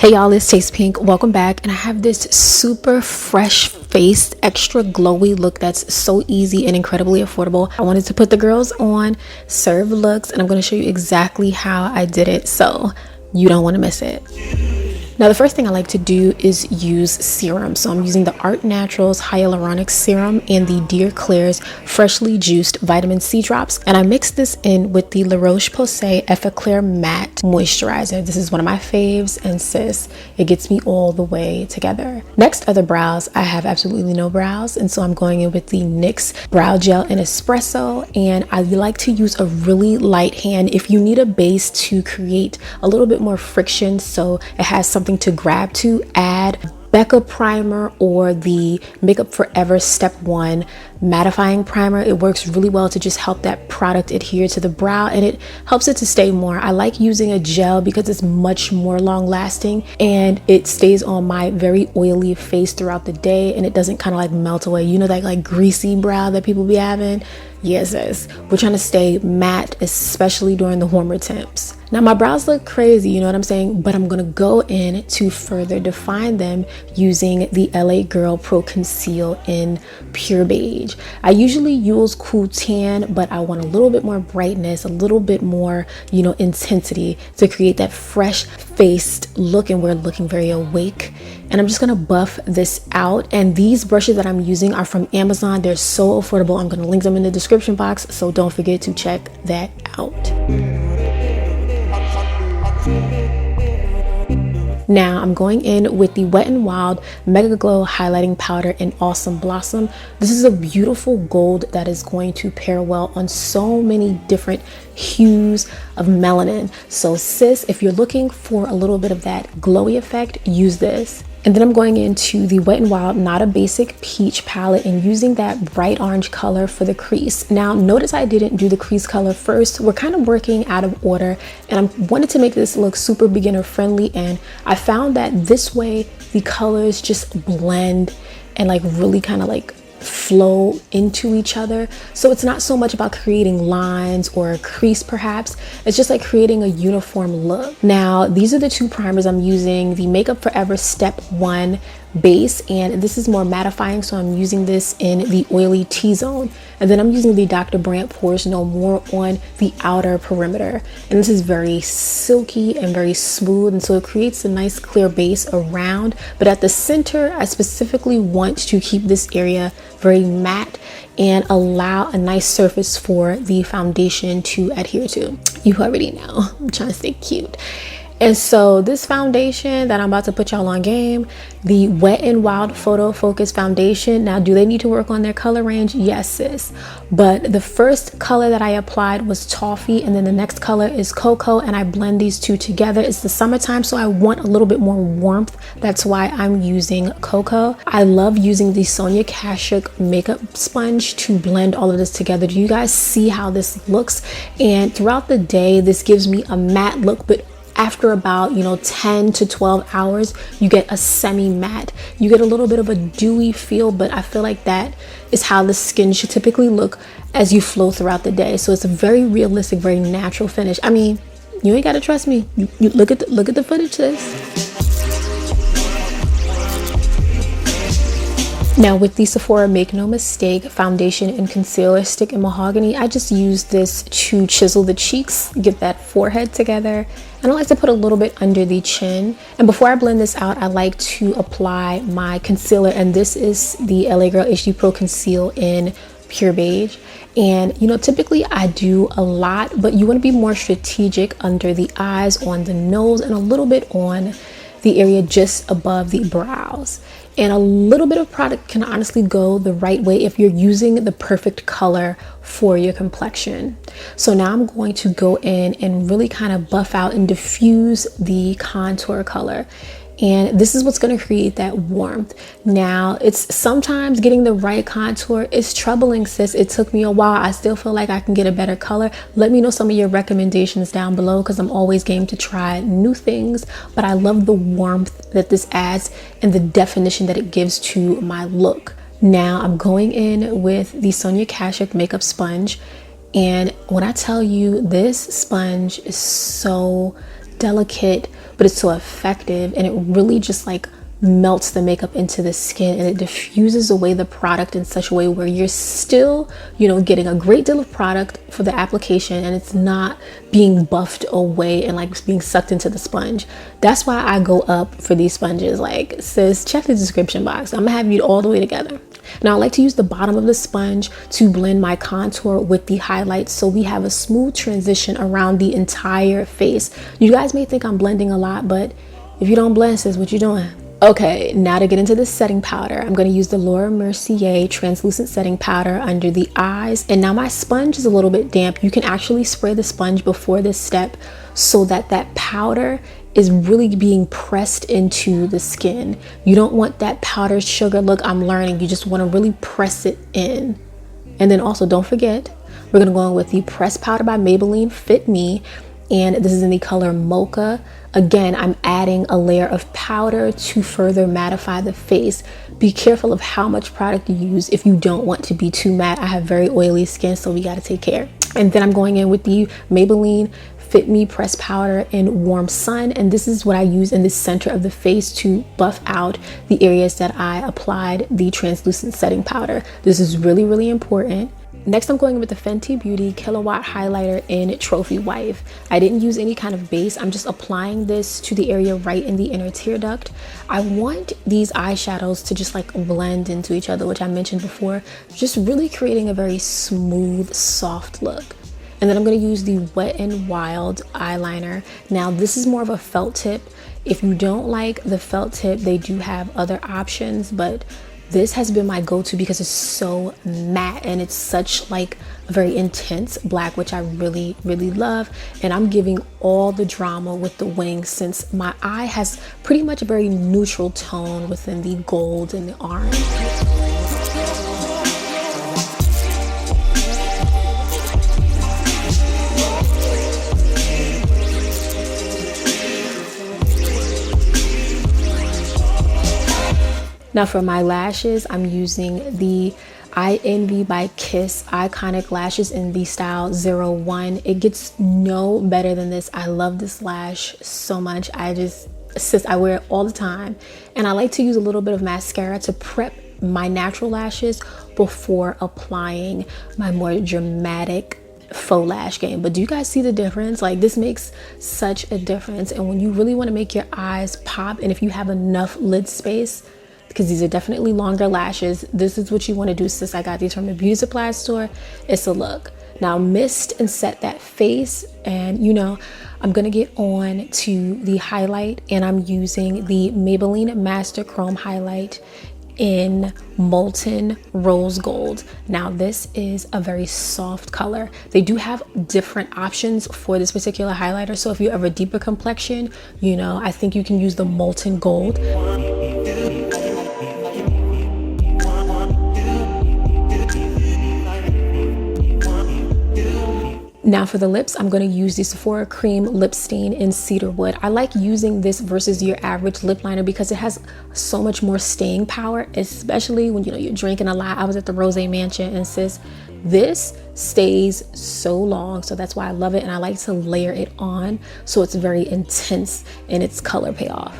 Hey y'all, it's Tastepink. Welcome back, and I have this super fresh faced, extra glowy look that's so easy and incredibly affordable. I wanted to put the girls on, serve looks, and I'm going to show you exactly how I did it, so you don't want to miss it. Now, the first thing I like to do is use serum. So I'm using the Art Naturals Hyaluronic Serum and the Dear Klairs Freshly Juiced Vitamin C Drops. And I mix this in with the La Roche-Posay Effaclar Matte Moisturizer. This is one of my faves, and sis, it gets me all the way together. Next are the brows. I have absolutely no brows, and so I'm going in with the NYX Brow Gel in Espresso. And I like to use a really light hand if you need a base to create a little bit more friction so it has something to grab to. Add Becca primer or the Makeup Forever Step 1 mattifying primer. It works really well to just help that product adhere to the brow, and it helps it to stay more. I like using a gel because it's much more long lasting and it stays on my very oily face throughout the day, and it doesn't kind of like melt away. You know, that like greasy brow that people be having? Yes, we're trying to stay matte, especially during the warmer temps. Now my brows look crazy, you know what I'm saying? But I'm gonna go in to further define them using the LA Girl Pro Conceal in Pure Beige. I usually use Cool Tan, but I want a little bit more brightness, a little bit more, you know, intensity to create that fresh faced look, and we're looking very awake. And I'm just gonna buff this out. And these brushes that I'm using are from Amazon. They're so affordable. I'm gonna link them in the description box, so don't forget to check that out. Now I'm going in with the Wet n Wild Mega Glow Highlighting Powder in Awesome Blossom. This is a beautiful gold that is going to pair well on so many different hues of melanin. So sis, if you're looking for a little bit of that glowy effect, use this. And then I'm going into the Wet n Wild Not a Basic Peach palette and using that bright orange color for the crease. Now, notice I didn't do the crease color first. We're kind of working out of order, and I wanted to make this look super beginner friendly, and I found that this way the colors just blend and like really kind of like flow into each other. So it's not so much about creating lines or a crease perhaps, it's just like creating a uniform look. Now these are the two primers I'm using, the Makeup Forever Step 1 base, and this is more mattifying, so I'm using this in the oily T-zone, and then I'm using the Dr. Brandt Pores No More on the outer perimeter, and this is very silky and very smooth, and so it creates a nice clear base around, but at the center I specifically want to keep this area very matte and allow a nice surface for the foundation to adhere to. You already know, I'm trying to stay cute. And so this foundation that I'm about to put y'all on game, the Wet n Wild Photo Focus Foundation. Now, do they need to work on their color range? Yes, sis. But the first color that I applied was Toffee, and then the next color is Cocoa, and I blend these two together. It's the summertime, so I want a little bit more warmth. That's why I'm using Cocoa. I love using the Sonia Kashuk makeup sponge to blend all of this together. Do you guys see how this looks? And throughout the day, this gives me a matte look, but after about, you know, 10 to 12 hours, you get a semi-matte. You get a little bit of a dewy feel, but I feel like that is how the skin should typically look as you flow throughout the day. So it's a very realistic, very natural finish. I mean, you ain't gotta trust me. You look at the footage, sis. Now with the Sephora Make No Mistake Foundation and Concealer Stick in Mahogany, I just use this to chisel the cheeks, get that forehead together, and I like to put a little bit under the chin. And before I blend this out, I like to apply my concealer, and this is the LA Girl HD Pro Conceal in Pure Beige. And you know, typically I do a lot, but you want to be more strategic under the eyes, on the nose, and a little bit on the area just above the brows. And a little bit of product can honestly go the right way if you're using the perfect color for your complexion. So now I'm going to go in and really kind of buff out and diffuse the contour color. And this is what's going to create that warmth. Now, it's sometimes getting the right contour is troubling, sis. It took me a while. I still feel like I can get a better color. Let me know some of your recommendations down below, because I'm always game to try new things. But I love the warmth that this adds and the definition that it gives to my look. Now, I'm going in with the Sonia Kashuk makeup sponge. And when I tell you, this sponge is so delicate, but it's so effective, and it really just like melts the makeup into the skin, and it diffuses away the product in such a way where you're still, you know, getting a great deal of product for the application, and it's not being buffed away and like being sucked into the sponge. That's why I go up for these sponges. Like, sis, check the description box. I'm gonna have you all the way together. Now I like to use the bottom of the sponge to blend my contour with the highlights, so we have a smooth transition around the entire face. You guys may think I'm blending a lot, but if you don't blend, sis, what you doing? Okay, now to get into the setting powder, I'm going to use the Laura Mercier translucent setting powder under the eyes. And now my sponge is a little bit damp. You can actually spray the sponge before this step so that that powder is really being pressed into the skin. You don't want that powdered sugar look. I'm learning. You just want to really press it in. And then also don't forget, we're going to go in with the pressed powder by Maybelline Fit Me. And this is in the color Mocha. Again, I'm adding a layer of powder to further mattify the face. Be careful of how much product you use if you don't want to be too matte. I have very oily skin, so we got to take care. And then I'm going in with the Maybelline Fit Me pressed powder in Warm Sun, and this is what I use in the center of the face to buff out the areas that I applied the translucent setting powder. This is really, really important. Next, I'm going with the Fenty Beauty Kilowatt Highlighter in Trophy Wife. I didn't use any kind of base. I'm just applying this to the area right in the inner tear duct. I want these eyeshadows to just like blend into each other, which I mentioned before, just really creating a very smooth, soft look. And then I'm going to use the Wet n Wild eyeliner. Now, this is more of a felt tip. If you don't like the felt tip, they do have other options, but this has been my go-to because it's so matte and it's such like a very intense black, which I really, really love. And I'm giving all the drama with the wings since my eye has pretty much a very neutral tone within the gold and the orange. Now for my lashes, I'm using the iEnvy by Kiss Iconic Lashes in the style 01. It gets no better than this. I love this lash so much. I wear it all the time. And I like to use a little bit of mascara to prep my natural lashes before applying my more dramatic faux lash game. But do you guys see the difference? Like, this makes such a difference. And when you really want to make your eyes pop, and if you have enough lid space, because these are definitely longer lashes, this is what you want to do, sis. I got these from the beauty supply store. It's a look. Now mist and set that face, and you know, I'm gonna get on to the highlight, and I'm using the Maybelline Master Chrome highlight in Molten Rose Gold. Now this is a very soft color. They do have different options for this particular highlighter, so if you have a deeper complexion, you know, I think you can use the Molten Gold. Now for the lips, I'm going to use the Sephora Cream Lip Stain in Cedarwood. I like using this versus your average lip liner because it has so much more staying power, especially when, you know, you're drinking a lot. I was at the Rose Mansion, and sis, this stays so long, so that's why I love it, and I like to layer it on so it's very intense in its color payoff.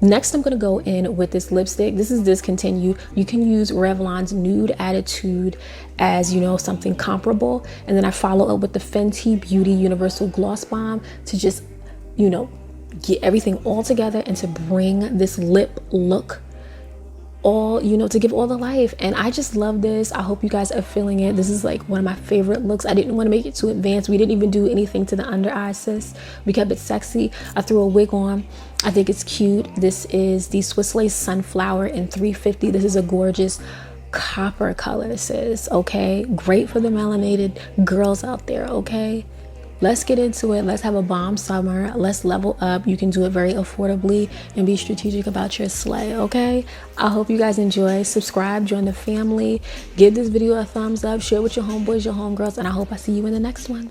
Next, I'm going to go in with this lipstick. This is discontinued. You can use Revlon's Nude Attitude as, you know, something comparable. And then I follow up with the Fenty Beauty Universal Gloss Bomb to just, you know, get everything all together and to bring this lip look all, you know, to give all the life. And I just love this. I hope you guys are feeling it. This is like one of my favorite looks. I didn't want to make it too advanced. We didn't even do anything to the under eye, sis. We kept it sexy. I threw a wig on. I think it's cute. This is the Swiss Lace Sunflower in 350. This is a gorgeous copper color, sis. Okay, great for the melanated girls out there. Okay, let's get into it. Let's have a bomb summer. Let's level up. You can do it very affordably and be strategic about your slay. Okay, I hope you guys enjoy. Subscribe, join the family, give this video a thumbs up, share with your homeboys, your homegirls, and I hope I see you in the next one.